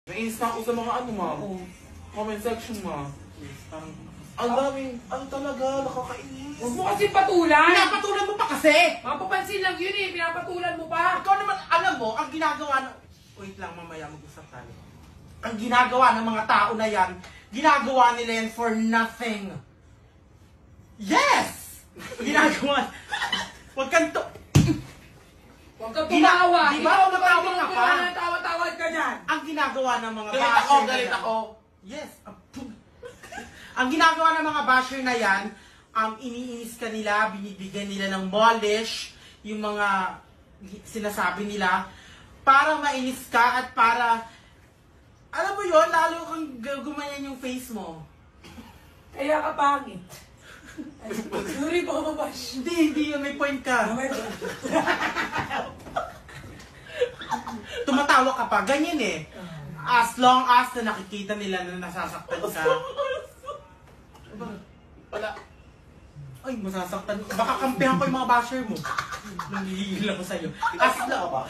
Nainis na ako sa mga ano, ma. Comment section, ma. Parang, ang daming, ano talaga, nakakainis. Huwag mo kasi patulan. Pinapatulan mo pa kasi! Mapapansin lang yun eh, pinapatulan mo pa. Ikaw naman, alam mo, ang ginagawa ng... Wait lang, mamaya mag-usap tayo. Ang ginagawa ng mga tao na yan, ginagawa nila yan for nothing. Yes! Ginagawa... Huwag kang to... Huwag kang tumawa. Di ba? Tumatawa ka pa. Tawa-tawa ka dyan. Ang ginagawa ng mga Galit ako, basher na galit yan- ako. Yes. Ang ginagawa ng mga basher na yan, iniinis ka nila, binibigyan nila ng molish, yung mga sinasabi nila, para mainis ka at para, alam mo yun, lalo kang gumayan yung face mo. Kaya ka pangit. Sorry, baka mabash. Hindi yun, may point ka. Oh my God. Tumatawa ka pa, ganyan eh. As long as na nakikita nila na nasasaktan ka. Wala. Ay, masasaktan. Baka kampihan ko yung mga basher mo. Nanggigil ako sa'yo. As lang ba?